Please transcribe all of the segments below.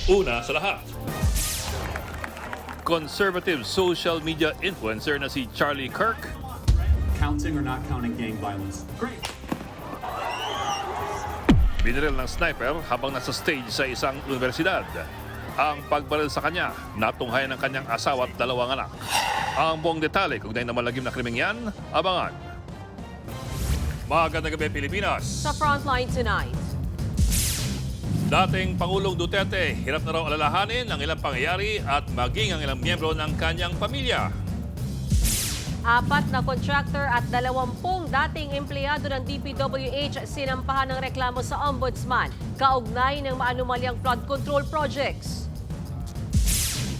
Una sa lahat, conservative social media influencer na si Charlie Kirk Counting or not counting gang violence? Great. binaril ng sniper habang nasa stage sa isang universidad. Ang pagbaril sa kanya, natunghayan ng kanyang asawa at dalawang anak. Ang buong detalye kung na malagim na krimeng yan, abangan. Magandang gabi Pilipinas. Sa Frontline tonight, Dating Pangulong Duterte, hirap na raw alalahanin ang ilang pangyayari at maging ang ilang miyembro ng kanyang pamilya. 4 na contractor at 20 dating empleyado ng DPWH sinampahan ng reklamo sa Ombudsman kaugnay ng maanumalyang flood control projects.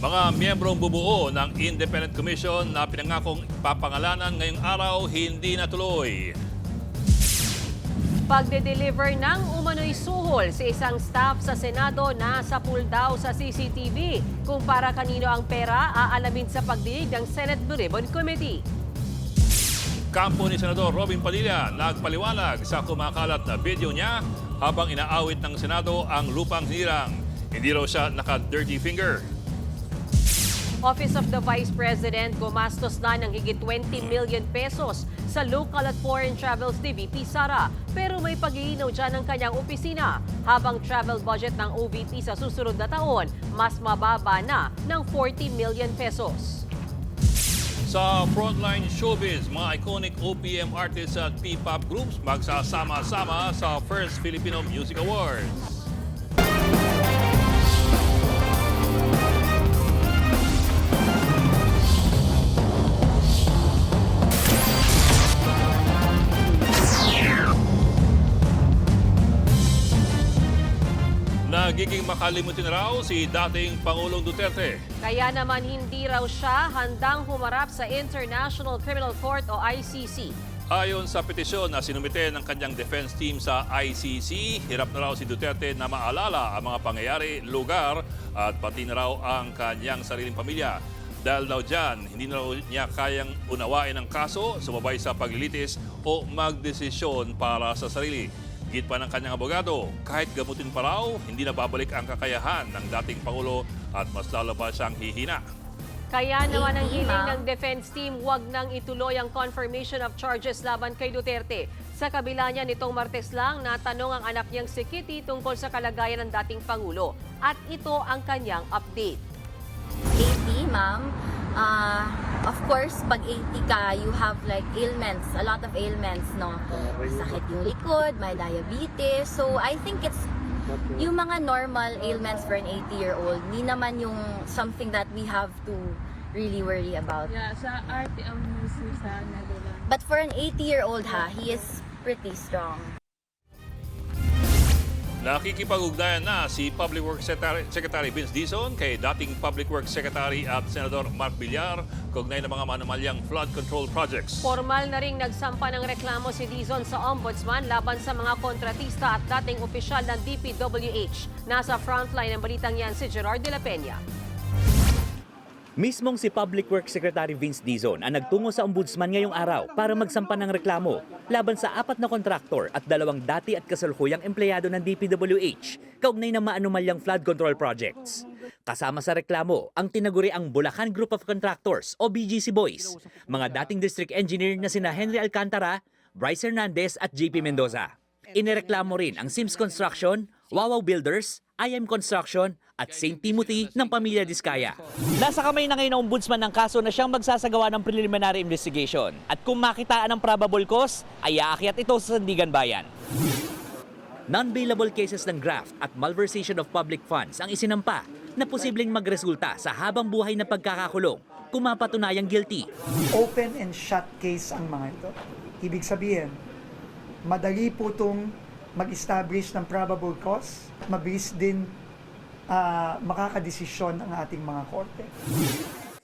Mga miyembrong bubuo ng Independent Commission na pinangakong papangalanan ngayong araw hindi natuloy. Pagde-deliver ng umano'y suhol sa isang staff sa Senado na sa pool daw sa CCTV. Kung para kanino ang pera, aalamin sa pagdinig ng Senate Blue Ribbon Committee. Kampo ni Senador Robin Padilla nagpaliwanag sa kumakalat na video niya habang inaawit ng Senado ang lupang hinirang. Hindi raw siya naka-dirty finger. Office of the Vice President gumastos na ng higit 20 million pesos sa local at foreign travels ni VP Sara. Pero may pag-iinaw dyan ng kanyang opisina. Habang travel budget ng OVP sa susunod na taon, mas mababa na ng 40 million pesos. Sa Frontline Showbiz, mga iconic OPM artists at P-pop groups magsasama-sama sa First Filipino Music Awards. Nagiging makalimutin raw si dating Pangulong Duterte. Kaya naman hindi raw siya handang humarap sa International Criminal Court o ICC. Ayon sa petisyon na sinumite ng kanyang defense team sa ICC, hirap na raw si Duterte na maalala ang mga pangyayari, lugar at pati na raw ang kanyang sariling pamilya. Dahil daw dyan, hindi na raw niya kayang unawain ang kaso, sumabay sa paglilitis o magdesisyon para sa sarili. Git pa ng kanyang abogado, kahit gamutin pa raw, hindi na babalik ang kakayahan ng dating Pangulo at mas lalo pa siyang hihina. Kaya naman ang hiling ng defense team, wag nang ituloy ang confirmation of charges laban kay Duterte. Sa kabila niya nitong Martes lang, natanong ang anak niyang si Kitty tungkol sa kalagayan ng dating Pangulo. At ito ang kanyang update. 80, ma'am. Of course, pag 80 ka, you have like ailments, a lot of ailments, no? Sakit yung likod, may diabetes. So, I think it's yung mga normal ailments for an 80-year-old, ni naman yung something that we have to really worry about. Yeah, sa arte ang music sa Netherlands. But for an 80-year-old, he is pretty strong. Nakikipag-ugnayan na si Public Works Secretary Vince Dizon kay dating Public Works Secretary at Senador Mark Villar kaugnay ng mga manumalyang flood control projects. Formal na ring nagsampa ng reklamo si Dizon sa Ombudsman laban sa mga kontratista at dating opisyal ng DPWH. Nasa frontline ng balitang yan si Gerard de la Peña. Mismong si Public Works Secretary Vince Dizon ang nagtungo sa Ombudsman ngayong araw para magsampa ng reklamo laban sa 4 na kontraktor at 2 dati at kasalukuyang empleyado ng DPWH kaugnay ng maanumalyang flood control projects. Kasama sa reklamo ang tinaguriang Bulacan Group of Contractors o BGC Boys, mga dating district engineer na sina Henry Alcantara, Bryce Hernandez at JP Mendoza. Inireklamo rin ang Sims Construction, Wawaw Builders, IM Construction at St. Timothy ng pamilya Diskaya. Nasa kamay na ngayon ng ombudsman ng kaso na siyang magsasagawa ng preliminary investigation. At kung makitaan ng probable cause, ay aakyat ito sa Sandigan Bayan. Non-bailable cases ng graft at malversation of public funds ang isinampa na posibleng magresulta sa habang buhay na pagkakakulong kung mapatunayang guilty. Open and shut case ang mga ito. Ibig sabihin, madali po itong mag-establish ng probable cause, mabilis din makakadesisyon ang ating mga korte.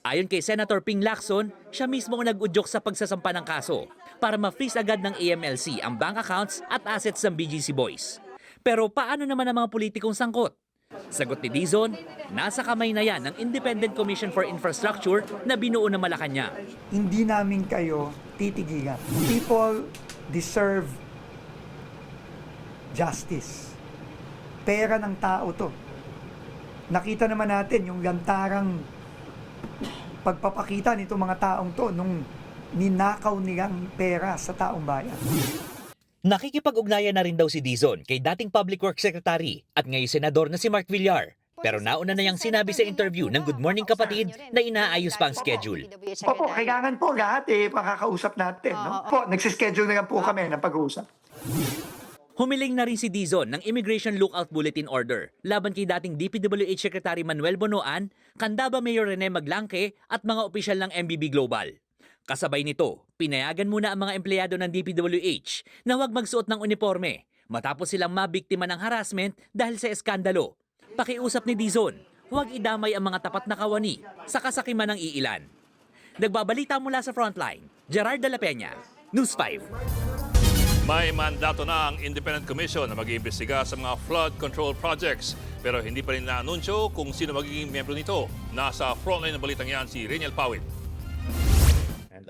Ayon kay Senator Ping Lacson, siya mismo ang nag-udyok sa pagsasampa ng kaso para ma-freeze agad ng AMLC ang bank accounts at assets ng BGC Boys. Pero paano naman ang mga politikong sangkot? Sagot ni Dizon, nasa kamay na yan ng Independent Commission for Infrastructure na binuo ng Malacanang. Hindi namin kayo titigilan. People deserve justice. Pera ng tao to. Nakita naman natin yung lantarang pagpapakita nitong mga taong to nung ninakaw nilang pera sa taong bayan. Nakikipag-ugnayan na rin daw si Dizon kay dating Public Works Secretary at ngayon senador na si Mark Villar. Pero nauna na niyang sinabi sa interview ng Good Morning Kapatid na inaayos pa ang schedule. Opo, kailangan po lahat makakausap natin. No? Po, nagsischedule na lang po kami ng pag-uusap. Humiling na rin si Dizon ng Immigration Lookout Bulletin Order laban kay dating DPWH Secretary Manuel Bonoan, Candaba Mayor Rene Maglangke at mga opisyal ng MBB Global. Kasabay nito, pinayagan muna ang mga empleyado ng DPWH na huwag magsuot ng uniforme matapos silang mabiktima ng harassment dahil sa eskandalo. Pakiusap ni Dizon, huwag idamay ang mga tapat na kawani sa kasakiman ng iilan. Nagbabalita mula sa Frontline, Gerard de la Peña, News 5. May mandato na ang Independent Commission na mag-iimbestiga sa mga flood control projects. Pero hindi pa rin na-anunsyo kung sino magiging miyembro nito. Nasa frontline ng balitang yan si Reniel Pawit.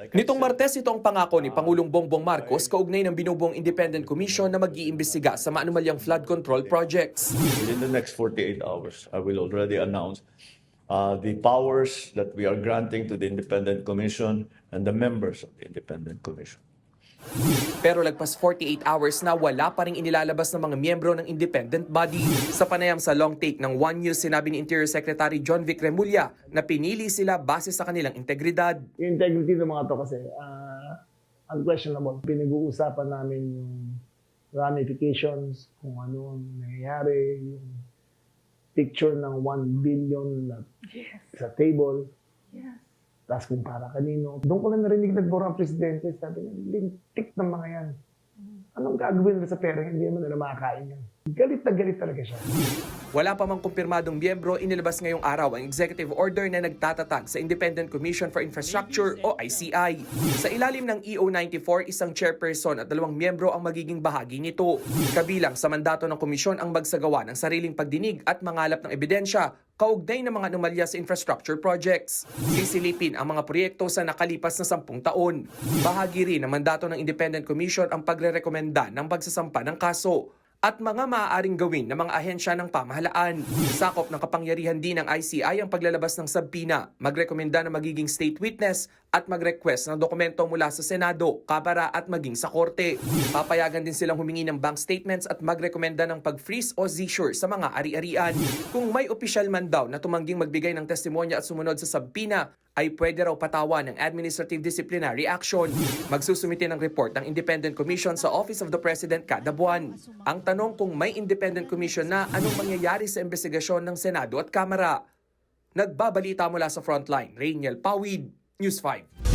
Nitong Martes, ito ang pangako ni Pangulong Bongbong Marcos kaugnay ng binubuong Independent Commission na mag-iimbestiga sa maanumalyang flood control projects. Within the next 48 hours, I will already announce the powers that we are granting to the Independent Commission and the members of the Independent Commission. Pero lagpas 48 hours na wala pa rin inilalabas ng mga miyembro ng independent body. Sa panayam sa long take ng One News, sinabi ni Interior Secretary John Vic Remulla na pinili sila base sa kanilang integridad. Yung integrity ng mga to kasi unquestionable. Pinag-uusapan namin yung ramifications, kung ano ang nangyayari, yung picture ng 1 billion na sa table. Tapos kung para kanino. Doon ko lang narinig nagbura ang presidente. Sabi niya, lintik ng mga yan. Anong gagawin nila sa pera? Hindi naman nila makakain yan. Galit na galit talaga siya. Wala pa mang kumpirmadong miyembro, inilabas ngayong araw ang executive order na nagtatatag sa Independent Commission for Infrastructure o ICI. Sa ilalim ng EO 94, isang chairperson at 2 miyembro ang magiging bahagi nito. Kabilang sa mandato ng komisyon ang magsagawa ng sariling pagdinig at mangalap ng ebidensya kaugnay ng mga anomalya sa infrastructure projects. Sisilipin ang mga proyekto sa nakalipas na 10 taon. Bahagi rin ng mandato ng Independent Commission ang pagrerekomenda ng pagsasampa ng kaso at mga maaaring gawin ng mga ahensya ng pamahalaan. Sakop ng kapangyarihan din ng ICI ang paglalabas ng subpoena, magrekomenda na magiging state witness at mag-request ng dokumento mula sa Senado, Kamara at maging sa Korte. Papayagan din silang humingi ng bank statements at magrekomenda ng pag-freeze o seizure sa mga ari-arian. Kung may opisyal man daw na tumangging magbigay ng testimonya at sumunod sa subpoena, ay pwede raw patawan ng administrative disciplinary action. Magsusumite ng report ng Independent Commission sa Office of the President kada buwan. Ang tanong kung may Independent Commission na, anong mangyayari sa investigasyon ng Senado at Kamara? Nagbabalita mula sa Frontline, Reniel Pawid, News 5.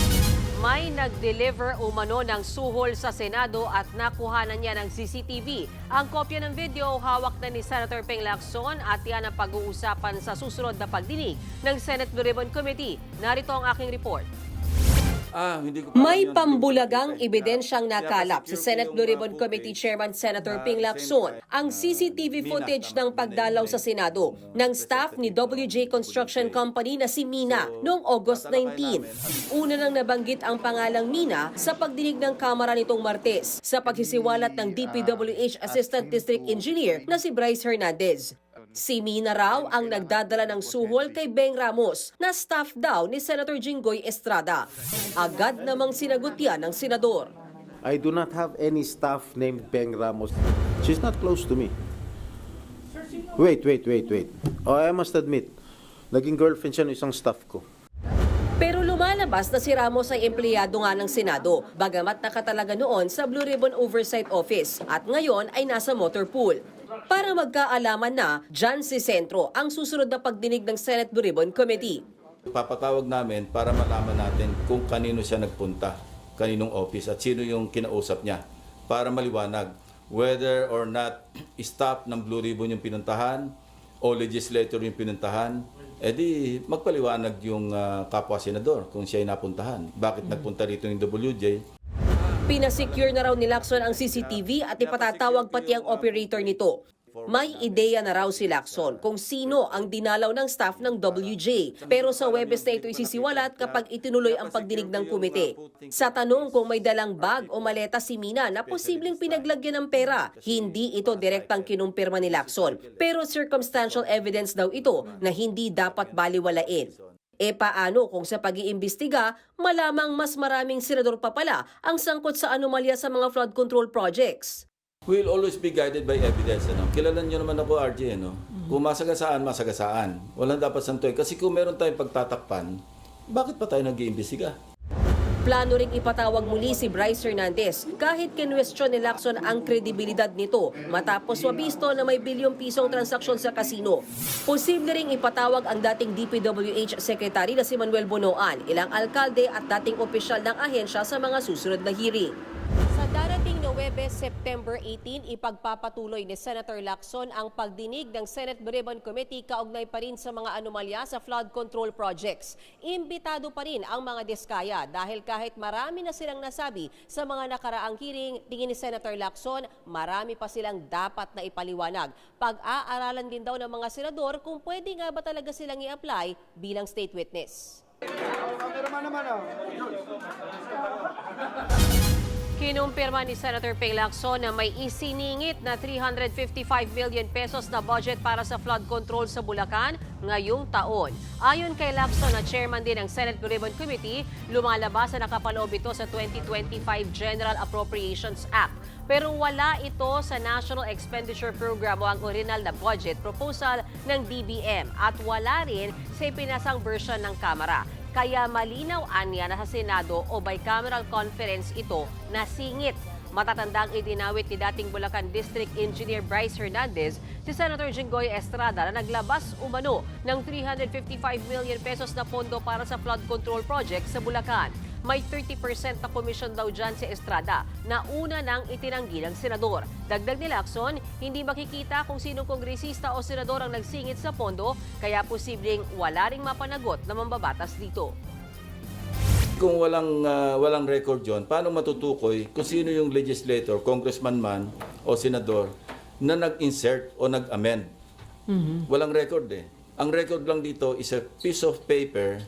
May nag-deliver umano ng suhol sa Senado at nakuhanan niya ng CCTV. Ang kopya ng video hawak na ni Senator Ping Lacson at yan ang pag-uusapan sa susunod na pagdinig ng Senate Blue Ribbon Committee. Narito ang aking report. May pambulagang ebidensyang nakalap sa Senate Blue Ribbon Committee Chairman Senator Ping Lacson ang CCTV footage ng pagdalaw sa Senado ng staff ni WJ Construction Company na si Mina noong August 19. Una nang nabanggit ang pangalang Mina sa pagdinig ng Kamara nitong Martes sa paghisiwalat ng DPWH Assistant District Engineer na si Bryce Hernandez. Si Mina raw ang nagdadala ng suhol kay Beng Ramos na staff daw ni Senator Jinggoy Estrada. Agad namang sinagot yan ng senador. I do not have any staff named Beng Ramos. She's not close to me. Wait. Oh, I must admit, naging girlfriend siya ng isang staff ko. Pero lumalabas na si Ramos ay empleyado nga ng Senado, bagamat nakatalaga noon sa Blue Ribbon Oversight Office at ngayon ay nasa motor pool. Para magkaalaman na, dyan si Sentro ang susunod na pagdinig ng Senate Blue Ribbon Committee. Papatawag namin para malaman natin kung kanino siya nagpunta, kaninong office at sino yung kinausap niya para maliwanag whether or not staff ng Blue Ribbon yung pinuntahan o legislator yung pinuntahan. Di magpaliwanag yung kapwa senador kung siya ay napuntahan. Bakit nagpunta rito yung WJ? Pinasecure na raw ni Lacson ang CCTV at ipatatawag pati ang operator nito. May ideya na raw si Lacson kung sino ang dinalaw ng staff ng WJ. Pero sa Webes na ito isisiwalat kapag itinuloy ang pagdinig ng komite. Sa tanong kung may dalang bag o maleta si Mina na posibleng pinaglagyan ng pera, hindi ito direktang kinumpirma ni Lacson. Pero circumstantial evidence daw ito na hindi dapat baliwalain. E paano kung sa pag-iimbestiga, malamang mas maraming senador pa pala ang sangkot sa anomalya sa mga flood control projects? We'll always be guided by evidence. Kilala niyo naman ako, RJ. Kung masagasaan, masagasaan. Walang dapat santuin. Kasi kung meron tayong pagtatakpan, bakit pa tayo nag-iimbestiga? Plano ring ipatawag muli si Bryce Hernandez kahit kinwestiyon ni Lacson ang kredibilidad nito matapos mabisto na may bilyong pisong transaksyon sa kasino. Posible ring ipatawag ang dating DPWH Secretary na si Manuel Bonoan, ilang alkalde at dating opisyal ng ahensya sa mga susunod na hearing. Sa darating na Webes, September 18, ipagpapatuloy ni Senator Lacson ang pagdinig ng Senate Blue Ribbon Committee kaugnay pa rin sa mga anomalya sa flood control projects. Imbitado pa rin ang mga diskaya dahil kahit marami na silang nasabi sa mga nakaraang hearing, tingin ni Senator Lacson, marami pa silang dapat na ipaliwanag. Pag-aaralan din daw ng mga senador kung pwede nga ba talaga silang i-apply bilang state witness. Kinumpirma ni Senator Ping Lacson na may isiningit na 355 million pesos na budget para sa flood control sa Bulacan ngayong taon. Ayon kay Lacson na chairman din ng Senate Blue Ribbon Committee, lumalabas na nakapaloob ito sa 2025 General Appropriations Act. Pero wala ito sa National Expenditure Program o ang original na budget proposal ng DBM at wala rin sa ipinasang version ng Kamara. Kaya malinaw anya na sa Senado o bicameral conference ito nasingit. Matatandang idinawit ni dating Bulacan District Engineer Bryce Hernandez si Senator Jinggoy Estrada na naglabas umano ng 355 million pesos na pondo para sa flood control project sa Bulacan. May 30% na komisyon daw dyan si Estrada na una nang itinanggi ng senador. Dagdag ni Lacson, hindi makikita kung sinong kongresista o senador ang nagsingit sa pondo, kaya posibleng wala ring mapanagot na mambabatas dito. Kung walang record yon, paano matutukoy kung sino yung legislator, congressman man o senador na nag-insert o nag-amend? Walang record eh. Ang record lang dito is a piece of paper,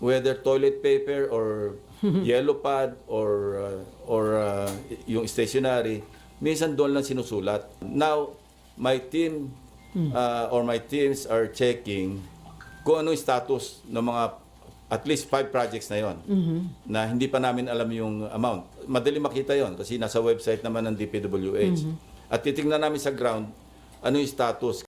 whether toilet paper or yellow pad or yung stationery, minsan doon lang sinusulat. Now, my team or my teams are checking kung ano yung status ng mga at least 5 projects na yon na hindi pa namin alam yung amount. Madali makita yon kasi nasa website naman ng DPWH. At titingnan namin sa ground ano yung status.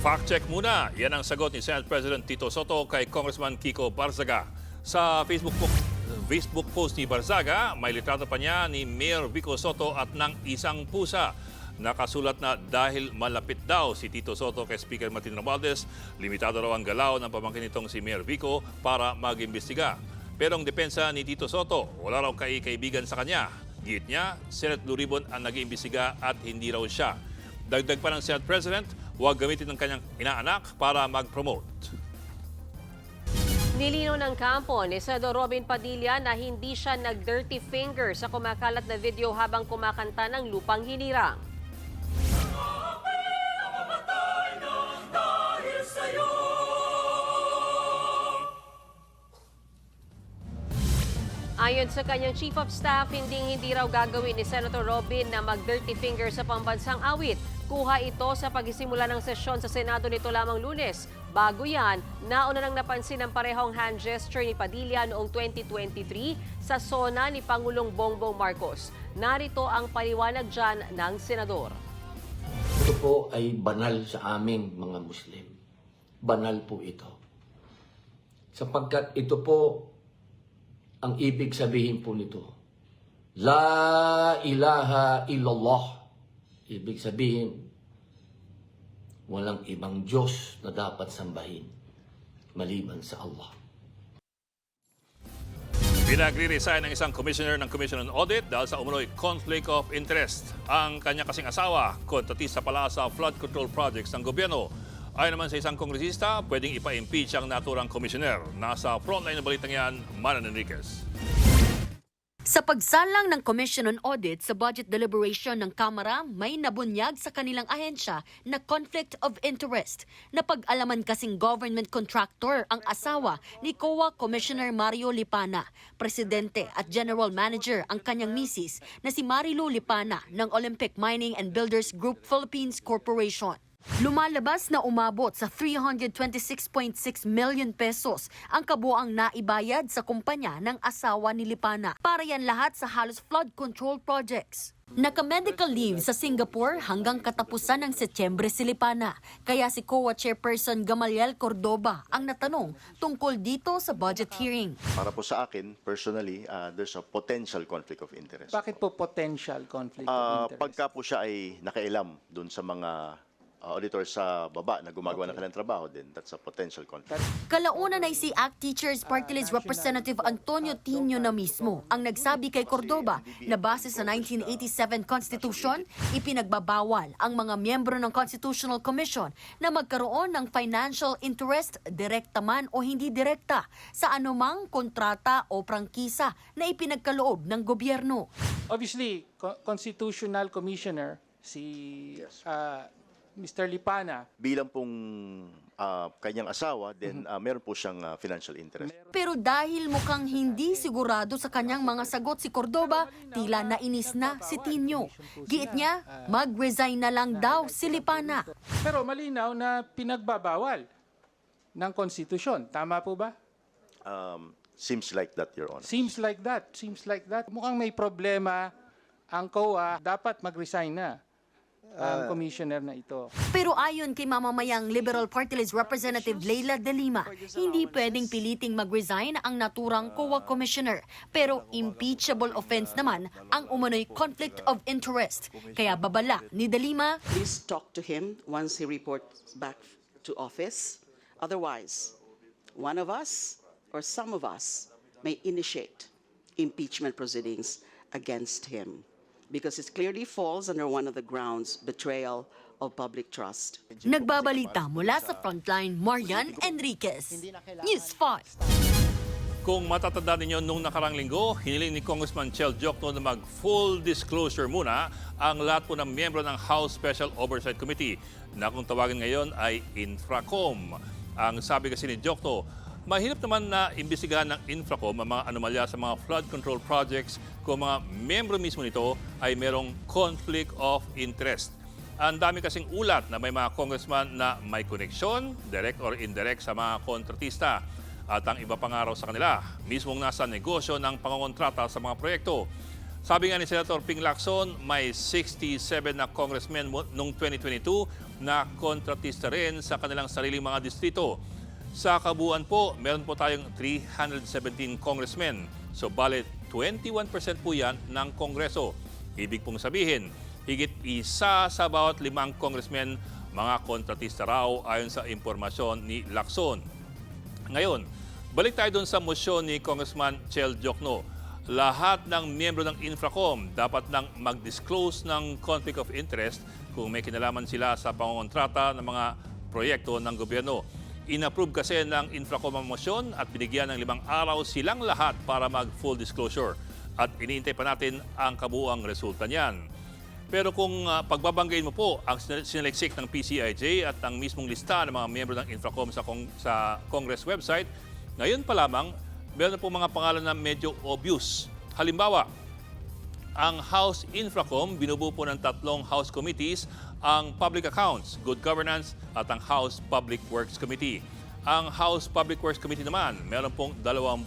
Fact check muna. Yan ang sagot ni Senate President Tito Soto kay Congressman Kiko Barzaga. Sa Facebook post ni Barzaga, may litrato pa niya ni Mayor Vico Soto at ng isang pusa. Nakasulat na dahil malapit daw si Tito Soto kay Speaker Martin Romualdez, limitado raw ang galaw ng pamangkin nitong si Mayor Vico para mag-imbestiga. Pero ang depensa ni Tito Soto, wala raw kaibigan sa kanya. Giit niya, Senate Blue Ribbon ang nag-iimbestiga at hindi raw siya. Dagdag pa ng Senate President, huwag gamitin ng kanyang inaanak para mag-promote. Nilinaw ng kampo ni Senador Robin Padilla na hindi siya nag-dirty finger sa kumakalat na video habang kumakanta ng Lupang Hinirang. Ayon sa kanyang Chief of Staff, hindi raw gagawin ni Senator Robin na mag-dirty finger sa pambansang awit. Kuha ito sa pagsisimula ng sesyon sa Senado nito lamang Lunes. Bago yan, nauna nang napansin ang parehong hand gesture ni Padilla noong 2023 sa SONA ni Pangulong Bongbong Marcos. Narito ang paliwanag dyan ng Senador. Ito po ay banal sa aming mga Muslim. Banal po ito. Sapagkat ito po ang ibig sabihin po nito. La ilaha illallah. Ibig sabihin, walang ibang Diyos na dapat sambahin maliban sa Allah. Pinagre-resign ng isang commissioner ng Commission on Audit dahil sa umunoy conflict of interest. Ang kanya kasing asawa, kontratista pala sa flood control projects ng gobyerno. Ayon naman sa isang kongresista, pwedeng ipa-impeach ang naturang commissioner. Nasa frontline na balitang yan, Manan Enriquez. Sa pagsalang ng Commission on Audit sa budget deliberation ng Kamara, may nabunyag sa kanilang ahensya na conflict of interest. Napag-alaman kasing government contractor ang asawa ni COA Commissioner Mario Lipana. Presidente at General Manager ang kanyang misis na si Marilu Lipana ng Olympic Mining and Builders Group Philippines Corporation. Lumalabas na umabot sa 326.6 million pesos ang kabuang naibayad sa kumpanya ng asawa ni Lipana. Para yan lahat sa halos flood control projects. Naka-medical leave sa Singapore hanggang katapusan ng Setyembre si Lipana. Kaya si COA Chairperson Gamaliel Cordoba ang natanong tungkol dito sa budget hearing. Para po sa akin, personally, there's a potential conflict of interest. Bakit po potential conflict of interest? Pagka po siya ay nakailam dun sa mga auditor sa baba na gumagawa ng kanilang trabaho din, that's a potential conflict. Kalaunan ay si ACT Teachers Party List Representative Antonio Tino na mismo ang nagsabi kay Cordoba na base sa 1987 Constitution, ipinagbabawal ang mga miyembro ng Constitutional Commission na magkaroon ng financial interest, direkta man o hindi direkta, sa anumang kontrata o prangkisa na ipinagkaloob ng gobyerno. Obviously, Constitutional Commissioner, si Mr. Lipana. Bilang pong kanyang asawa, then meron po siyang financial interest. Pero dahil mukhang hindi sigurado sa kanyang mga sagot si Cordoba, tila nainis na si Tino. Giit niya, mag-resign na lang daw si Lipana. Pero malinaw na pinagbabawal ng konstitusyon. Tama po ba? Seems like that, Your Honor. Seems like that. Mukhang may problema ang COA. Dapat mag-resign na ang commissioner na ito. Pero ayon kay mamamayang Liberal Party List Representative Leila De Lima, hindi pwedeng piliting mag-resign ang naturang COA Commissioner. Pero impeachable offense naman ang umano'y conflict of interest. Kaya babala ni De Lima, please talk to him once he reports back to office. Otherwise, one of us or some of us may initiate impeachment proceedings against him, because it clearly falls under one of the grounds, betrayal of public trust. Nagbabalita mula sa Frontline, Marian Enriquez, News 5. Kung matatandaan ninyo nung nakarang linggo, hiniling ni Congressman Chel Diokno na mag-full disclosure muna ang lahat po ng miyembro ng House Special Oversight Committee na kung tawagin ngayon ay Infracom. Ang sabi kasi ni Diokno, mahirap naman na imbestigahan ng Infracom ang mga anomalya sa mga flood control projects kung mga miyembro mismo nito ay merong conflict of interest. Ang dami kasing ulat na may mga congressman na may koneksyon, direct or indirect, sa mga kontratista. At ang iba pang araw sa kanila, mismong nasa negosyo ng pangongontrata sa mga proyekto. Sabi nga ni Senator Ping Lacson, may 67 na congressmen noong 2022 na kontratista rin sa kanilang sariling mga distrito. Sa kabuuan po, meron po tayong 317 congressmen. So, bale 21% po yan ng Kongreso. Ibig pong sabihin, higit isa sa bawat 5 congressmen, mga kontratista raw ayon sa impormasyon ni Lacson. Ngayon, balik tayo dun sa mosyon ni Congressman Chel Diokno. Lahat ng miyembro ng Infracom dapat nang mag-disclose ng conflict of interest kung may kinalaman sila sa pangongontrata ng mga proyekto ng gobyerno. In-approve kasi ng Infracom ang motion at binigyan ng 5 araw silang lahat para mag-full disclosure. At iniintay pa natin ang kabuuang resulta niyan. Pero kung pagbabanggain mo po ang sinaliksik ng PCIJ at ang mismong lista ng mga miyembro ng Infracom sa Congress website, ngayon pa lamang, meron po mga pangalan na medyo obvious. Halimbawa, ang House Infracom binubuo po ng 3 House Committees, ang Public Accounts, Good Governance at ang House Public Works Committee. Ang House Public Works Committee naman, meron pong 20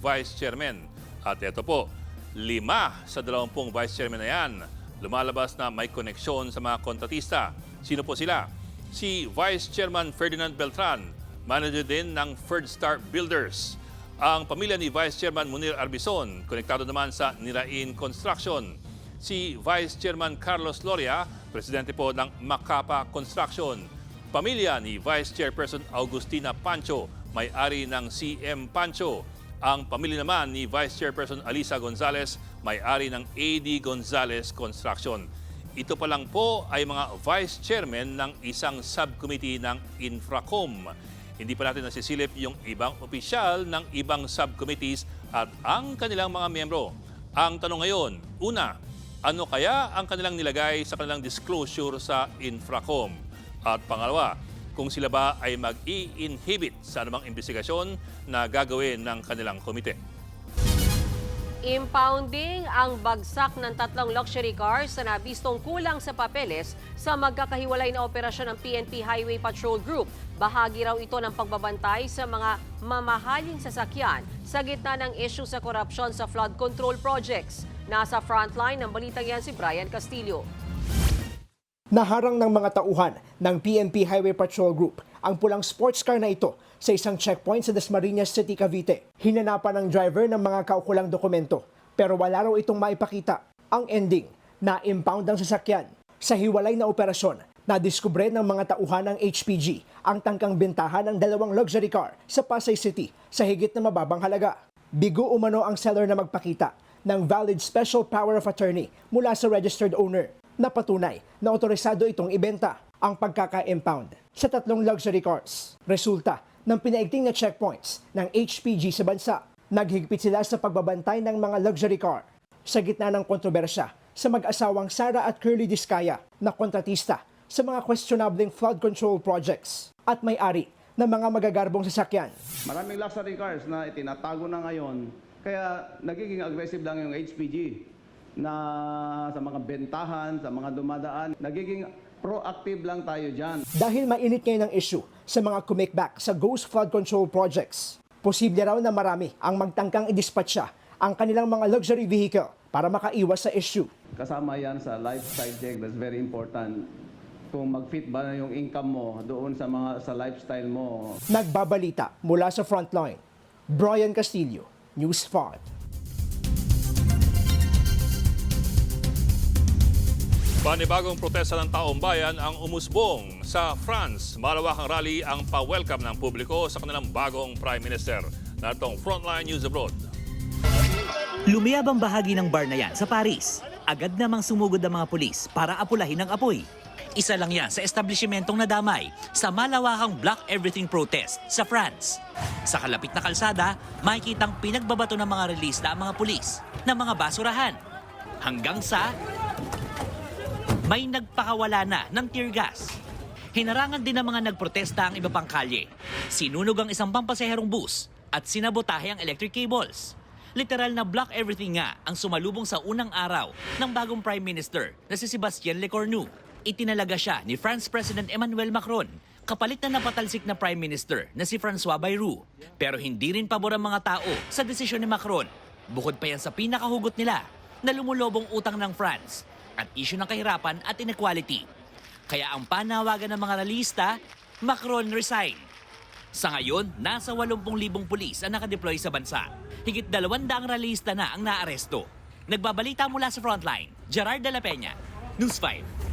Vice Chairman. At ito po, 5 sa 20 Vice Chairman na yan, lumalabas na may koneksyon sa mga kontratista. Sino po sila? Si Vice Chairman Ferdinand Beltran, manager din ng Ferdstar Builders. Ang pamilya ni Vice Chairman Munir Arbizon, konektado naman sa Nirain Construction. Si Vice Chairman Carlos Loria, presidente po ng Macapa Construction. Pamilya ni Vice Chairperson Augustina Pancho, may-ari ng CM Pancho. Ang pamilya naman ni Vice Chairperson Alisa Gonzales, may-ari ng AD Gonzales Construction. Ito pa lang po ay mga Vice Chairman ng isang subcommittee ng Infracom. Hindi pa natin nasisilip yung ibang opisyal ng ibang subcommittees at ang kanilang mga miyembro. Ang tanong ngayon, una, ano kaya ang kanilang nilagay sa kanilang disclosure sa Infracom? At pangalawa, kung sila ba ay mag-i-inhibit sa anumang investigasyon na gagawin ng kanilang komite. Impounding ang bagsak ng 3 luxury cars na nabistong kulang sa papeles sa magkakahiwalay na operasyon ng PNP Highway Patrol Group. Bahagi raw ito ng pagbabantay sa mga mamahaling sasakyan sa gitna ng issue sa korupsyon sa flood control projects. Nasa frontline ng balitang yan si Brian Castillo. Naharang ng mga tauhan ng PNP Highway Patrol Group ang pulang sports car na ito sa isang checkpoint sa Dasmariñas City, Cavite. Hinanapan ng driver ng mga kaukulang dokumento pero wala raw itong maipakita. Ang ending, na-impound ang sasakyan. Sa hiwalay na operasyon, nadiskubre ng mga tauhan ng HPG ang tangkang bentahan ng 2 luxury car sa Pasay City sa higit na mababang halaga. Bigo umano ang seller na magpakita ng valid special power of attorney mula sa registered owner na patunay na otorisado itong ibenta ang pagkaka-impound sa 3 luxury cars. Resulta ng pinaigting na checkpoints ng HPG sa bansa. Naghigpit sila sa pagbabantay ng mga luxury car sa gitna ng kontrobersya sa mag-asawang Sara at Curly Discaya na kontratista sa mga questionabling flood control projects at may-ari ng mga magagarbong sasakyan. Maraming luxury cars na itinatago na ngayon, kaya nagiging aggressive lang yung HPG na sa mga bentahan, sa mga dumadaan, nagiging proactive lang tayo dyan. Dahil mainit ngayon ang issue sa mga kumikback sa ghost flood control projects, posible raw na marami ang magtangkang idispatcha ang kanilang mga luxury vehicle para makaiwas sa issue. Kasama yan sa lifestyle check, that's very important. Kung mag-fit ba na yung income mo doon sa lifestyle mo. Nagbabalita mula sa frontline, Brian Castillo, News 5. Panibagong protesta ng taong bayan ang umusbong sa France. Malawakang rally ang pa-welcome ng publiko sa kanilang bagong Prime Minister. Natong Frontline News Abroad. Lumiyab ang bahagi ng bar na yan sa Paris. Agad namang sumugod ang mga pulis para apulahin ang apoy. Isa lang yan sa establishmentong nadamay sa malawakang Block Everything protest sa France. Sa kalapit na kalsada, makikitang pinagbabato ng mga relista ang mga pulis ng mga basurahan. Hanggang sa may nagpakawala na ng tear gas. Hinarangan din ng mga nagprotesta ang iba pang kalye. Sinunog ang isang pampasaherong bus at sinabotahe ang electric cables. Literal na block everything nga ang sumalubong sa unang araw ng bagong Prime Minister na si Sébastien Lecornu. Itinalaga siya ni France President Emmanuel Macron kapalit na napatalsik na Prime Minister na si François Bayrou. Pero hindi rin pabor ang mga tao sa desisyon ni Macron. Bukod pa yan sa pinakahugot nila na lumulobong utang ng France at issue ng kahirapan at inequality. Kaya ang panawagan ng mga ralista, Macron resign. Sa ngayon, nasa 80,000 pulis ang nakadeploy sa bansa. Higit 200 ralista na ang naaresto. Nagbabalita mula sa Frontline, Gerard de la Peña, News 5.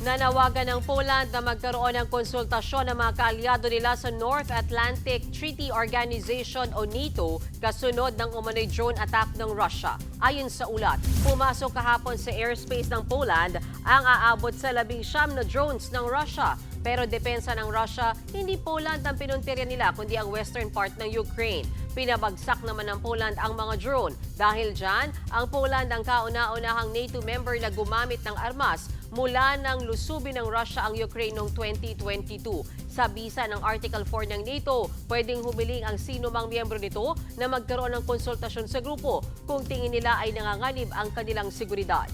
Nanawagan ng Poland na magkaroon ng konsultasyon ng mga kaalyado nila sa North Atlantic Treaty Organization o NATO kasunod ng umano'y drone attack ng Russia. Ayon sa ulat, pumasok kahapon sa airspace ng Poland ang aabot sa 19 na drones ng Russia. Pero depensa ng Russia, hindi Poland ang pinuntirya nila kundi ang western part ng Ukraine. Pinabagsak naman ng Poland ang mga drone. Dahil dyan, ang Poland ang kauna-unahang NATO member na gumamit ng armas mula nang lusubin ng Russia ang Ukraine noong 2022. Sa bisa ng Article 4 ng NATO, pwedeng humiling ang sino mang miyembro nito na magkaroon ng konsultasyon sa grupo kung tingin nila ay nanganganib ang kanilang seguridad.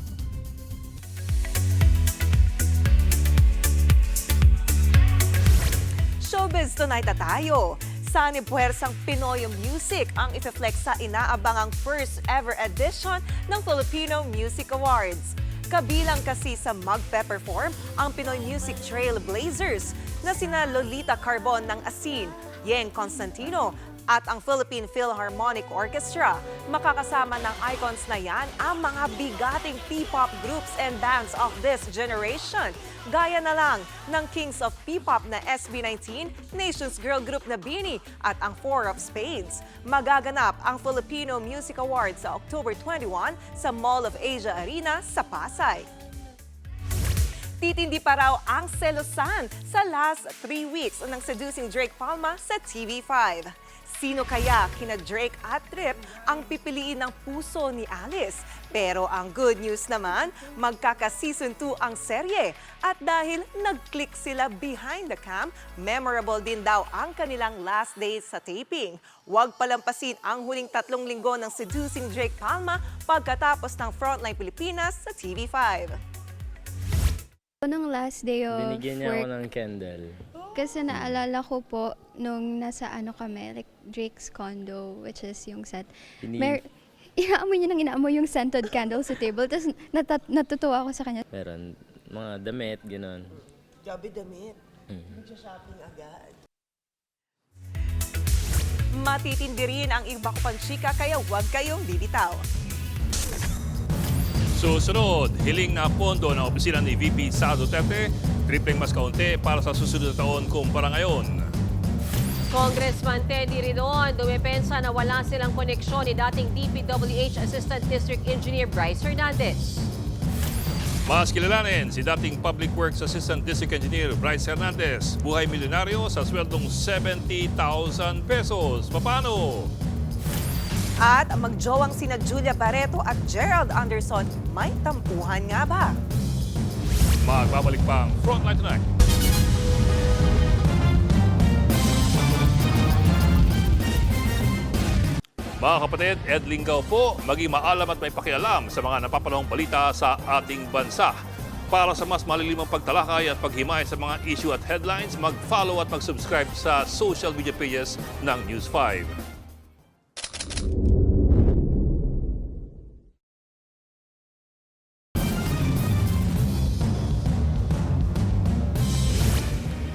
Showbiz tonight na tayo. Sunny Puwersang Pinoy Music ang ife-flex sa inaabangang first ever edition ng Filipino Music Awards. Kabilang kasi sa magpe-perform ang Pinoy Music Trailblazers na sina Lolita Carbon ng Asin, Yeng Constantino at ang Philippine Philharmonic Orchestra. Makakasama ng icons na yan ang mga bigating P-pop groups and bands of this generation. Gaya na lang ng Kings of P-pop na SB19, Nations Girl Group na BINI at ang Four of Spades. Magaganap ang Filipino Music Awards sa October 21 sa Mall of Asia Arena sa Pasay. Titindi pa raw ang selosan sa last 3 weeks ng seducing Drake Palma sa TV5. Sino kaya kina Drake at Trip ang pipiliin ng puso ni Alice? Pero ang good news naman, magkaka-season 2 ang serye. At dahil nag-click sila behind the cam, memorable din daw ang kanilang last days sa taping. Huwag palampasin ang huling 3 linggo ng Seducing Drake Calma pagkatapos ng Frontline Pilipinas sa TV5. Nung last day of Binigyan niya work, ako ng candle. kasi naalala ko po nung nasa kami, like Drake's condo, which is yung set. Inaamoy niya nang inaamoy yung scented candle sa table, tapos natutuwa ako sa kanya. Meron mga damit, gano'n. Gabi damit. Nag-shopping agad. Matitindi rin ang iba ko pang chika kaya huwag kayong bibitaw. Susunod, hiling na pondo ng opisina ni VP Sara Duterte, tripleng mas kaunti para sa susunod na taon kumpara ngayon. Congressman Teddy Ridon dumepensa na wala silang koneksyon ni dating DPWH Assistant District Engineer Bryce Hernandez. Mas kilalanin si dating Public Works Assistant District Engineer Bryce Hernandez, buhay milyonaryo sa sweldong 70,000 pesos. Paano? At magjowang sina Julia Barreto at Gerald Anderson, may tampuhan nga ba? Magbabalik pang Frontline Tonight. Mga kapatid, Ed Lingaw po, maging maalam at may pakialam sa mga napapanahong balita sa ating bansa. Para sa mas malilimang pagtalakay at paghimay sa mga issue at headlines, mag-follow at mag-subscribe sa social media pages ng News 5.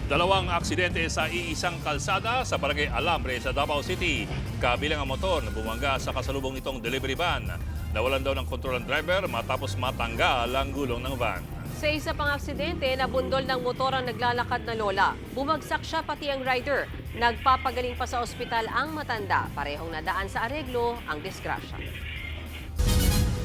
Dalawang aksidente sa iisang kalsada sa Barangay Alambre sa Davao City. Kabilang ang motor na bumangga sa kasalubong nitong delivery van. Nawalan daw ng kontrol ang driver matapos matanggal ang gulong ng van. Sa isa pang aksidente, nabundol ng motor ang naglalakad na lola. Bumagsak siya pati ang rider. Nagpapagaling pa sa ospital ang matanda. Parehong nadaan sa areglo ang disgrasya.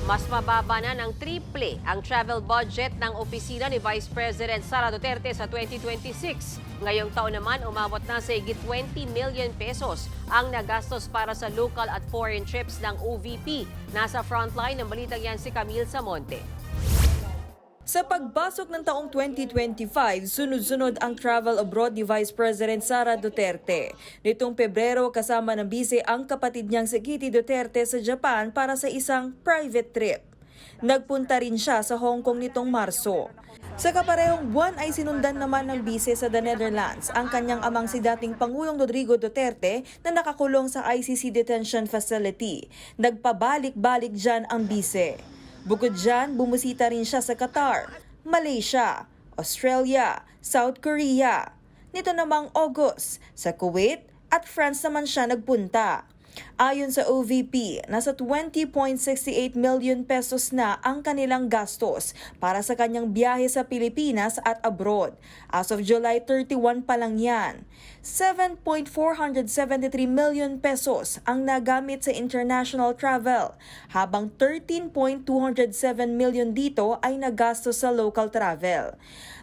Mas mababa na ng triple ang travel budget ng opisina ni Vice President Sara Duterte sa 2026. Ngayong taon naman, umabot na sa higit 20 million pesos ang nagastos para sa local at foreign trips ng OVP. Nasa frontline ng balitang yan si Camille Samonte. Sa pagbasok ng taong 2025, sunod-sunod ang travel abroad ni Vice President Sara Duterte. Nitong Pebrero, kasama ng bise ang kapatid niyang si Kitty Duterte sa Japan para sa isang private trip. Nagpunta rin siya sa Hong Kong nitong Marso. Sa kaparehong buwan ay sinundan naman ng bise sa the Netherlands ang kanyang amang si dating Pangulong Rodrigo Duterte na nakakulong sa ICC Detention Facility. Nagpabalik-balik dyan ang bise. Bukod dyan, bumusita rin siya sa Qatar, Malaysia, Australia, South Korea. Nito namang August, sa Kuwait at France naman siya nagpunta. Ayon sa OVP, nasa 20.68 million pesos na ang kanilang gastos para sa kanyang biyahe sa Pilipinas at abroad. As of July 31 pa lang yan. 7.473 million pesos ang nagamit sa international travel, habang 13.207 million dito ay nagastos sa local travel.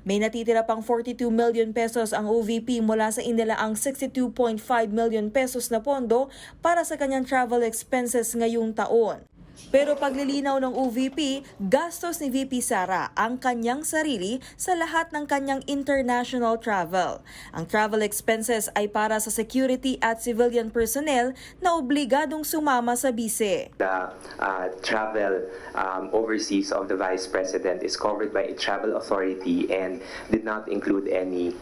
May natitira pang 42 million pesos ang OVP mula sa inilaang 62.5 million pesos na pondo para sa kanyang travel expenses ngayong taon. Pero paglilinaw ng OVP, gastos ni VP Sara ang kanyang sarili sa lahat ng kanyang international travel. Ang travel expenses ay para sa security at civilian personnel na obligadong sumama sa bise. The travel overseas of the Vice President is covered by a travel authority and did not include any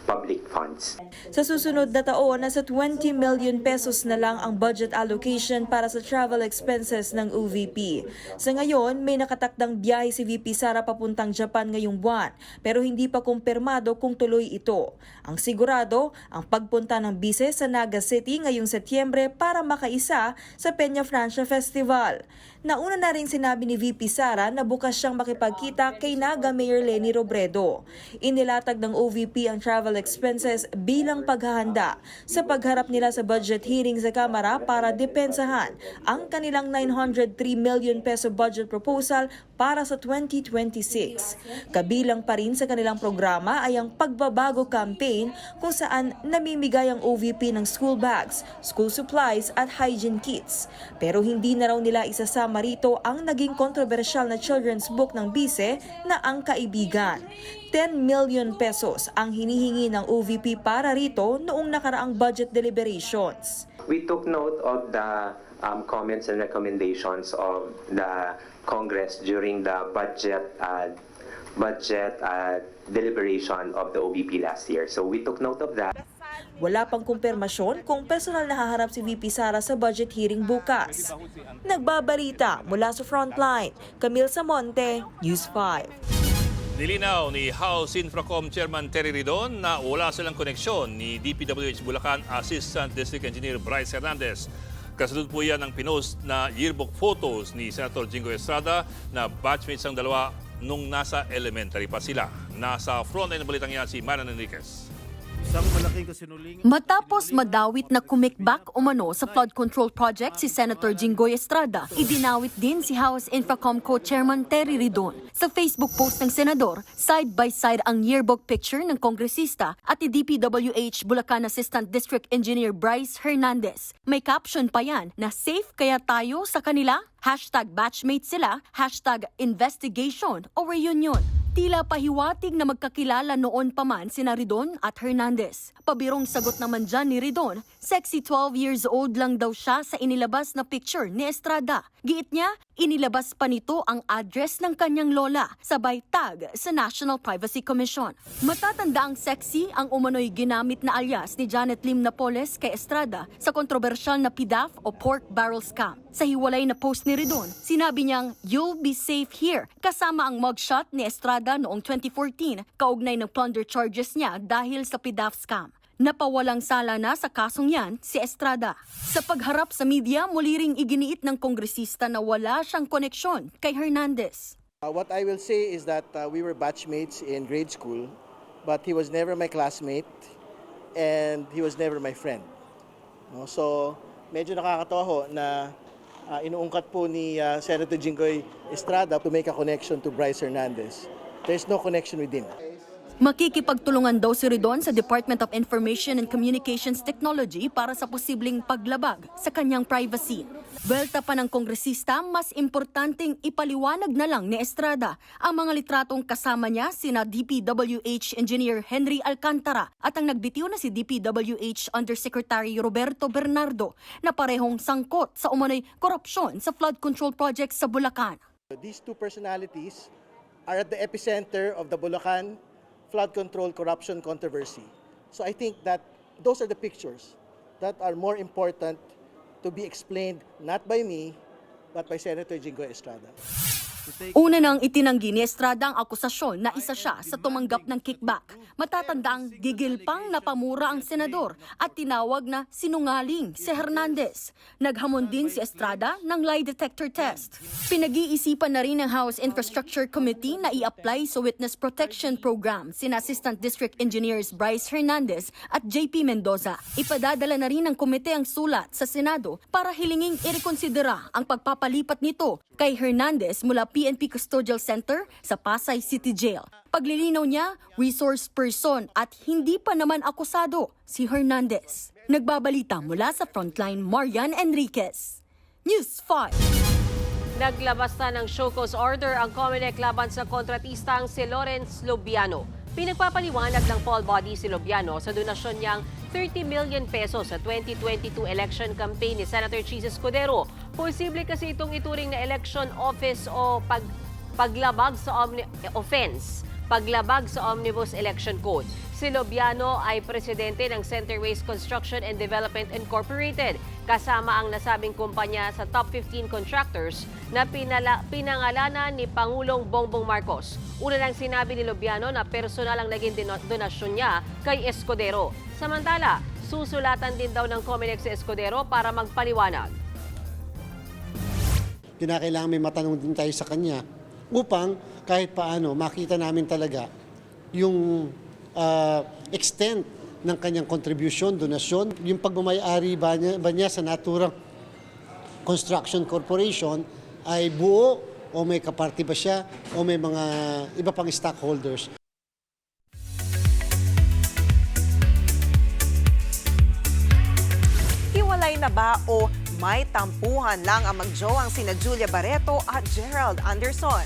public funds. Sa susunod na taon, nasa 20 million pesos na lang ang budget allocation para sa travel expenses ng OVP. Sa ngayon, may nakatakdang biyahe si VP Sara papuntang Japan ngayong buwan, pero hindi pa kumpirmado kung tuloy ito. Ang sigurado, ang pagpunta ng bise sa Naga City ngayong Setyembre para makaisa sa Peña Francia Festival. Nauna na rin sinabi ni VP Sara na bukas siyang makipagkita kay Naga Mayor Leni Robredo. Inilatag ng OVP ang travel expenses bilang paghahanda sa pagharap nila sa budget hearing sa Kamara para depensahan ang kanilang 903 million peso budget proposal para sa 2026. Kabilang pa rin sa kanilang programa ay ang pagbabago campaign kung saan namimigay ang OVP ng school bags, school supplies at hygiene kits. Pero hindi na raw nila isasama rito ang naging kontrobersyal na children's book ng bise na Ang Kaibigan. 10 million pesos ang hinihingi ng OVP para rito noong nakaraang budget deliberations. We took note of the comments and recommendations of the Congress during the budget deliberation of the OVP last year. So we took note of that. Wala pang kumpirmasyon kung personal na haharap si VP Sara sa budget hearing bukas. Nagbabalita mula sa Frontline, Camille Samonte, News 5. Nilinaw ni House Infracom Chairman Terry Ridon na wala silang koneksyon ni DPWH Bulacan Assistant District Engineer Bryce Hernandez. Kasunod po yan ang pinost na yearbook photos ni Senator Jingo Estrada na batchmates ang dalawa nung nasa elementary pa sila. Nasa frontline ng balitang yan si Manan Enriquez. Matapos madawit na kumikbak umano sa flood control project si Senator Jinggoy Estrada, idinawit din si House Infracom Co-Chairman Terry Ridon. Sa Facebook post ng Senador, side-by-side ang yearbook picture ng kongresista at ni DPWH Bulacan Assistant District Engineer Bryce Hernandez. May caption pa yan na safe kaya tayo sa kanila? #batchmate sila, #investigation o reunion. Tila pahiwatig na magkakilala noon pa man sina Ridon at Hernandez. Pabirong sagot naman dyan ni Ridon, sexy 12 years old lang daw siya sa inilabas na picture ni Estrada. Giit niya, inilabas pa nito ang address ng kanyang lola, sabay tag sa National Privacy Commission. Matatanda ang sexy ang umano'y ginamit na alias ni Janet Lim Napoles kay Estrada sa kontrobersyal na PDAF o pork barrel scam. Sa hiwalay na post ni Ridon, sinabi niyang, "You'll be safe here," kasama ang mugshot ni Estrada noong 2014, kaugnay ng plunder charges niya dahil sa PDAF scam. Napawalang sala na sa kasong yan si Estrada. Sa pagharap sa media, muli ring iginiit ng kongresista na wala siyang koneksyon kay Hernandez. What I will say is that we were batchmates in grade school, but he was never my classmate and he was never my friend. No? So, medyo nakakatawa ho na inuungkat po ni Senator Jinggoy Estrada to make a connection to Bryce Hernandez. There's no connection with him. Makikipagtulungan daw si Ridon sa Department of Information and Communications Technology para sa posibleng paglabag sa kanyang privacy. Welta pa ng kongresista, mas importanteng ipaliwanag na lang ni Estrada ang mga litratong kasama niya sina DPWH Engineer Henry Alcantara at ang nagbitiw na si DPWH Undersecretary Roberto Bernardo na parehong sangkot sa umano'y korupsyon sa flood control project sa Bulacan. These two personalities are at the epicenter of the Bulacan flood control corruption controversy. So I think that those are the pictures that are more important to be explained not by me, but by Senator Jinggoy Estrada. Una nang itinanggi ni Estrada ang akusasyon na isa siya sa tumanggap ng kickback. Matatandang gigil pang napamura ang senador at tinawag na sinungaling si Hernandez. Naghamon din si Estrada ng lie detector test. Pinag-iisipan na rin ng House Infrastructure Committee na i-apply sa Witness Protection Program sina Assistant District Engineers Bryce Hernandez at JP Mendoza. Ipadadala na rin ng komite ang sulat sa Senado para hilinging irekonsidera ang pagpapalipat nito kay Hernandez mula PNP Custodial Center sa Pasay City Jail. Paglilinaw niya, resource person at hindi pa naman akusado si Hernandez. Nagbabalita mula sa Frontline, Marian Enriquez. News 5. Naglabas na ng show cause order ang COMELEC laban sa kontratistang si Lawrence Lubiano. Pinagpapaliwanag ng poll body si Lubiano sa donasyon niyang 30 million pesos sa 2022 election campaign ni Senator Chis Escudero. Posible kasi itong ituring na election office o paglabag sa Omnibus Election Code. Si Lubiano ay presidente ng Centerways Construction and Development Incorporated, kasama ang nasabing kumpanya sa top 15 contractors na pinangalanan ni Pangulong Bongbong Marcos. Una lang sinabi ni Lubiano na personal ang naging donasyon niya kay Escudero. Samantala, susulatan din daw ng COMELEC si Escudero para magpaliwanag. Kinakailangan may matanong din tayo sa kanya upang kahit paano makita namin talaga yung extent ng kanyang contribution, donasyon. Yung pagmamayari ba niya sa Natura Construction Corporation ay buo o may kaparti ba siya o may mga iba pang stockholders. Hiwalay na ba o may tampuhan lang ang magjowang sina Julia Barreto at Gerald Anderson?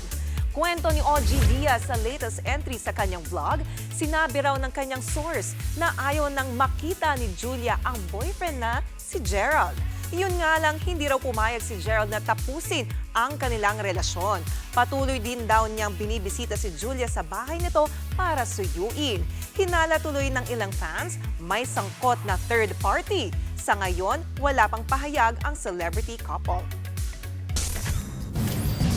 Kwento ni OG Diaz sa latest entry sa kanyang vlog, sinabi raw ng kanyang source na ayaw nang makita ni Julia ang boyfriend na si Gerald. Yun nga lang, hindi raw pumayag si Gerald na tapusin ang kanilang relasyon. Patuloy din daw niyang binibisita si Julia sa bahay nito para suyuin. Hinala tuloy ng ilang fans, may sangkot na third party. Sa ngayon, wala pang pahayag ang celebrity couple.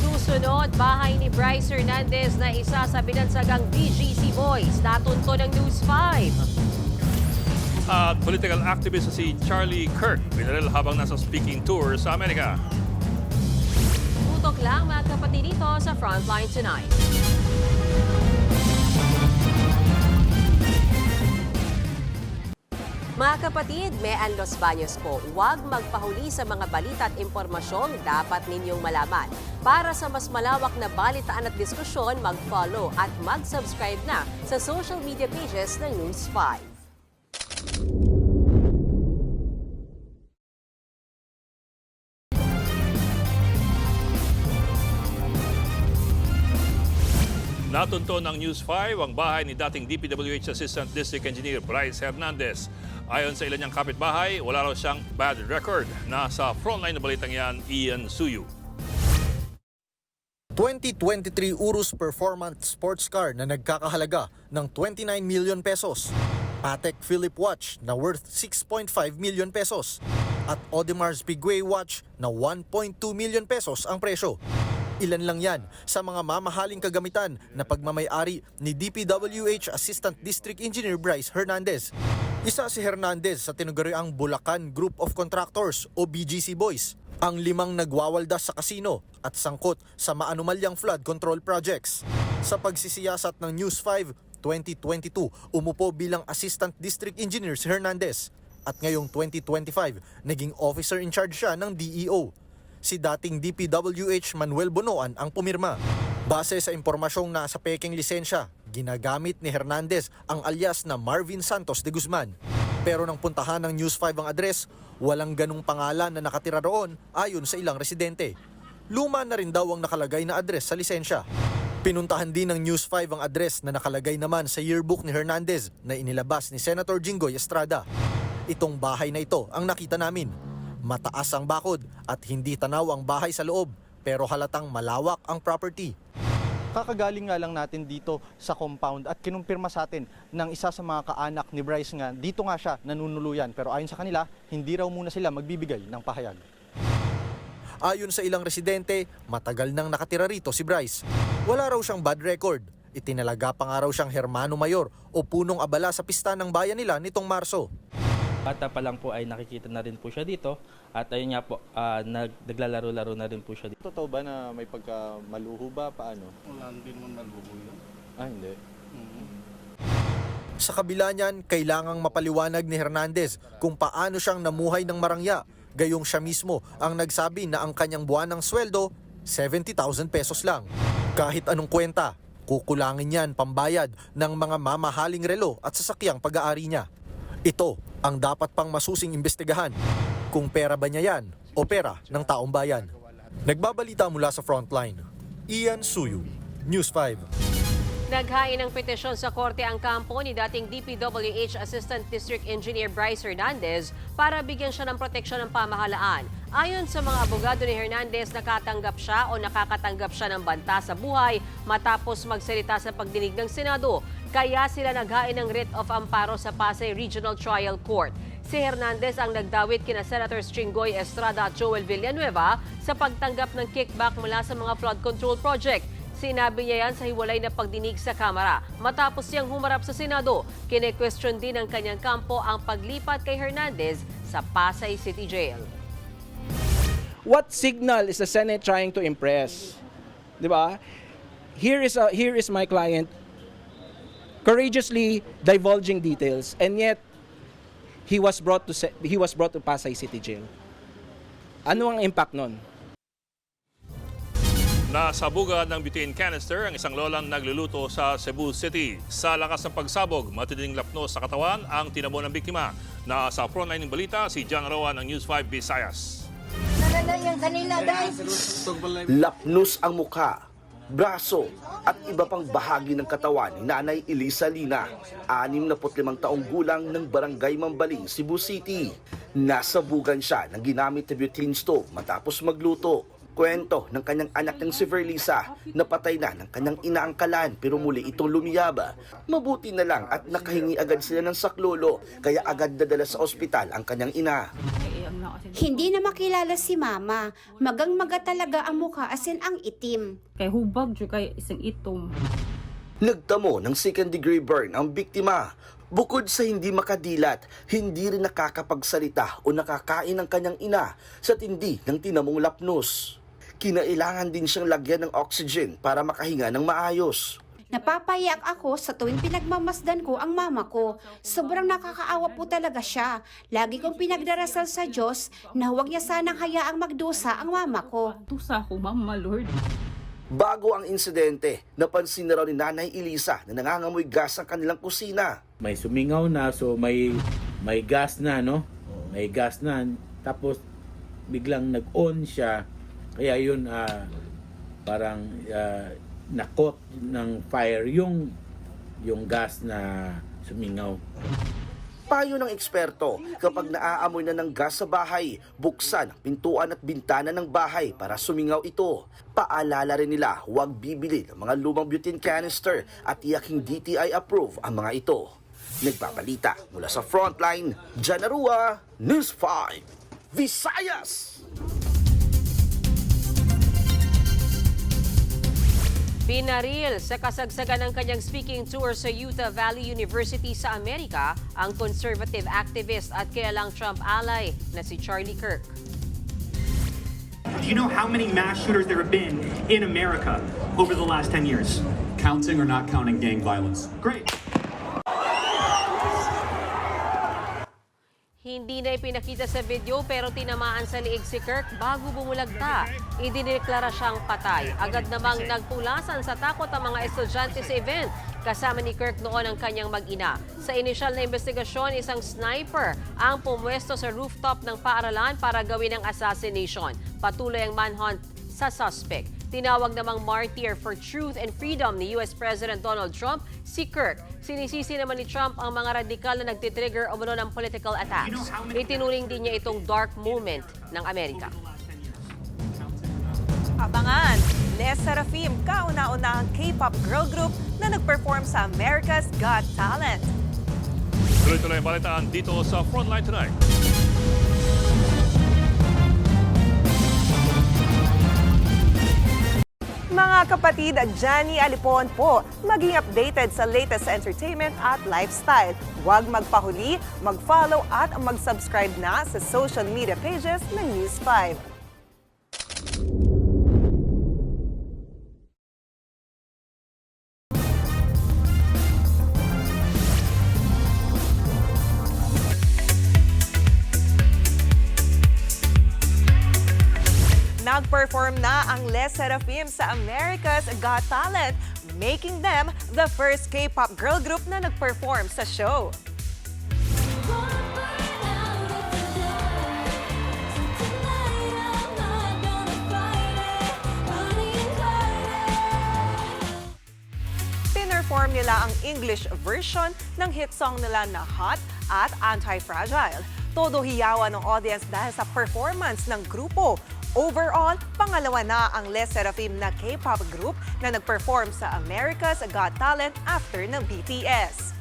Susunod, bahay ni Bryce Hernandez na isa sa binansagang BGC Boys. Natunto ng News 5. At political activist si Charlie Kirk, binaril habang nasa speaking tour sa Amerika. Tutok lang mga kapatid dito sa Frontline Tonight. Mga kapatid, Mean Los Baños po, huwag magpahuli sa mga balita at impormasyong dapat ninyong malaman. Para sa mas malawak na balitaan at diskusyon, mag-follow at mag-subscribe na sa social media pages ng News 5. Natunto ng News 5 ang bahay ni dating DPWH Assistant District Engineer Bryce Hernandez. Ayon sa ilan niyang kapitbahay, wala raw siyang bad record. Nasa frontline na balitang yan, Ian Suyu. 2023 Urus Performance Sports Car na nagkakahalaga ng 29 million pesos. Patek Philippe watch na worth 6.5 million pesos. At Audimar's Piguet watch na 1.2 million pesos ang presyo. Ilan lang yan sa mga mamahaling kagamitan na pagmamayari ni DPWH Assistant District Engineer Bryce Hernandez. Isa si Hernandez sa tinaguriang Bulacan Group of Contractors o BGC Boys, ang 5 nagwawaldas sa kasino at sangkot sa maanumalyang flood control projects. Sa pagsisiyasat ng News 5 2022, umupo bilang Assistant District Engineer si Hernandez at ngayong 2025, naging officer in charge siya ng DEO. Si dating DPWH Manuel Bonoan ang pumirma. Base sa impormasyong nasa peking lisensya, ginagamit ni Hernandez ang alias na Marvin Santos de Guzman. Pero nang puntahan ng News 5 ang address, walang ganung pangalan na nakatira roon ayon sa ilang residente. Luma na rin daw ang nakalagay na address sa lisensya. Pinuntahan din ng News 5 ang address na nakalagay naman sa yearbook ni Hernandez na inilabas ni Senator Jinggoy Estrada. Itong bahay na ito ang nakita namin. Mataas ang bakod at hindi tanaw ang bahay sa loob, pero halatang malawak ang property. Kakagaling nga lang natin dito sa compound at kinumpirma sa atin ng isa sa mga kaanak ni Bryce nga dito nga siya nanunuluyan, pero ayon sa kanila, hindi raw muna sila magbibigay ng pahayag. Ayon sa ilang residente, matagal nang nakatira rito si Bryce. Wala raw siyang bad record. Itinalaga pa nga raw siyang Hermano Mayor o punong abala sa pista ng bayan nila nitong Marso. Bata pa lang po ay nakikita na rin po siya dito at ayun nga po, naglalaro-laro na rin po siya dito. Totoo ba na may pagkamaluho ba? Paano? Wala din mo maluho yun. Hindi. Sa kabila niyan, kailangang mapaliwanag ni Hernandez kung paano siyang namuhay ng marangya. Gayong siya mismo ang nagsabi na ang kanyang buwanang sweldo, 70,000 pesos lang. Kahit anong kwenta, kukulangin yan pambayad ng mga mamahaling relo at sasakyang pag-aari niya. Ito ang dapat pang masusing imbestigahan. Kung pera ba niya yan o pera ng taong bayan. Nagbabalita mula sa Frontline, Ian Suyu, News 5. Naghain ng petisyon sa korte ang kampo ni dating DPWH Assistant District Engineer Bryce Hernandez para bigyan siya ng proteksyon ng pamahalaan. Ayon sa mga abogado ni Hernandez, nakakatanggap siya ng banta sa buhay matapos magsalita sa pagdinig ng Senado. Kaya sila naghain ng writ of amparo sa Pasay Regional Trial Court. Si Hernandez ang nagdawit kina Senators Jinggoy Estrada at Joel Villanueva sa pagtanggap ng kickback mula sa mga flood control project. Sinabi niya yan sa hiwalay na pagdinig sa Kamara. Matapos siyang humarap sa Senado, kine-question din ng kanyang kampo ang paglipat kay Hernandez sa Pasay City Jail. What signal is the Senate trying to impress? 'Di ba? Here is my client courageously divulging details, and yet he was brought to Pasay City Jail. Ano ang impact nun? Nasabugan ng butane canister ang isang lolang nagluluto sa Cebu City. Sa lakas ng pagsabog, matinding lapnos sa katawan ang tinamo ng biktima. Na sa frontline ng balita, si John Roa ng News 5 Visayas. Lapnos ang mukha, braso at iba pang bahagi ng katawan ni Nanay Elisa Lina, 65 taong gulang ng Barangay Mambaling, Cebu City. Nasabugan siya ng ginamit na butane stove matapos magluto. Kwento ng kanyang anak ng si Verlisa, napatay na ng kanyang inaangkalan pero muli itong lumiyaba. Mabuti na lang at nakahingi agad sila ng saklolo kaya agad dadala sa ospital ang kanyang ina. Hindi na makilala si mama. Magang-maga talaga ang mukha asin ang itim. Kay hubag jud kay isang itom. Nagtamo ng second-degree burn ang biktima. Bukod sa hindi makadilat, hindi rin nakakapagsalita o nakakain ng kanyang ina sa tindi ng tinamong lapnos. Kinailangan din siyang lagyan ng oxygen para makahinga ng maayos. Napapayak ako sa tuwing pinagmamasdan ko ang mama ko. Sobrang nakakaawa po talaga siya. Lagi kong pinagdarasal sa Diyos na huwag niya sanang hayaang magdusa ang mama ko. Dusa ko, Mama Lord. Bago ang insidente, napansin na raw ni Nanay Elisa na nangangamoy gas ang kanilang kusina. May sumingaw na, so may gas na, no? May gas na. Tapos biglang nag-on siya. Kaya yun, parang nakot ng fire yung gas na sumingaw. Payo ng eksperto, kapag naaamoy na ng gas sa bahay, buksan ang pintuan at bintana ng bahay para sumingaw ito. Paalala rin nila, huwag bibili ng mga lumang butane canister at tiyaking DTI approve ang mga ito. Nagbabalita mula sa Frontline, John Roa, News 5, Visayas! Binaril sa kasagsagan ng kanyang speaking tour sa Utah Valley University sa Amerika ang conservative activist at kilalang Trump ally na si Charlie Kirk. Do you know how many mass shooters there have been in America over the last 10 years? Counting or not counting gang violence? Great. Hindi na ipinakita sa video pero tinamaan sa liig si Kirk bago bumulagta. Idineklara siyang patay. Agad namang nagpulasan sa takot ang mga estudyante sa event. Kasama ni Kirk noon ang kanyang mag-ina. Sa inisyal na investigasyon, isang sniper ang pumwesto sa rooftop ng paaralan para gawin ang assassination. Patuloy ang manhunt sa suspect. Tinawag namang martyr for truth and freedom ni US President Donald Trump si Kirk. Sinisisi naman ni Trump ang mga radikal na nagtitrigger o ng political attacks. Itinuring din niya itong dark moment ng Amerika. Abangan, Les Seraphim, kauna-unahang K-pop girl group na nag-perform sa America's Got Talent. Tuloy-tuloy ang balitaan dito sa Frontline Tonight. Mga kapatid, Johnny Alipon po, maging updated sa latest entertainment at lifestyle. Huwag magpahuli, mag-follow at mag-subscribe na sa social media pages ng News 5. Nag-perform na ang Les Seraphim sa America's Got Talent, making them the first K-pop girl group na nag-perform sa show. Pinerform nila ang English version ng hit song nila na Hot at Anti-Fragile. Todo hiyawan ng audience dahil sa performance ng grupo. Overall, pangalawa na ang Les Seraphim na K-pop group na nag-perform sa America's Got Talent after ng BTS.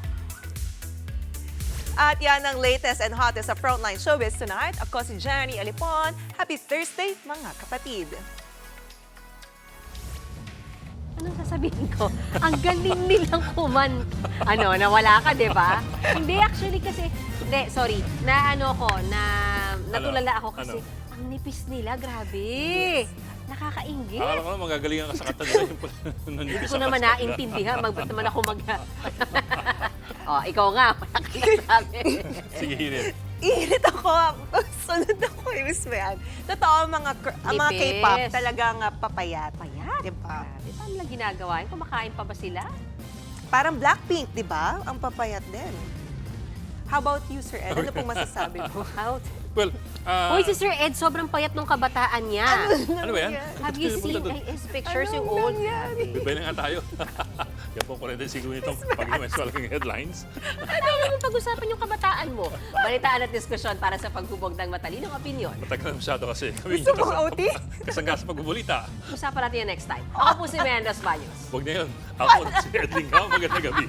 At yan ang latest and hottest sa Frontline Showbiz tonight. Ako si Jenny Alipon. Happy Thursday, mga kapatid! Anong sasabihin ko? Ang galing nilang Ano, nawala ka, di ba? Hindi, actually kasi, sorry, natulala ako kasi ang nipis nila, grabe. Nakakaingit. Akala ko na magagalingan ka sa kanta nila. Hindi ko naman naintindihan. Ba't naman ako ikaw nga. Sige, Hirit. Init ako. Sunod ako kay Miss Mayan. Totoo, ang mga Nipis. K-pop talagang papayat. Payat. Diba? Paano lang ginagawa? Kumakain pa ba sila? Parang Blackpink, di ba? Ang papayat din. How about you, Sir Ed? Ano pong masasabi mo? Well, Hoy, si Sir Ed, sobrang payat nung kabataan niya. ano ba yan? Have you seen his pictures, yung old? Bibay na nga tayo. Yan po 45 minutong pag-mensual ng headlines. Ano naman pag-usapan yung kabataan mo? Balitaan at diskusyon para sa paghubog ng matalinong opinyon. Matagal na masyado kasi. Kami Gusto mong OT? kasangga sa pagbubulita. Usapan natin yan next time. Ako po si Mendes Baños. Huwag na yun. Ako si Edling Kao. Magandang gabi.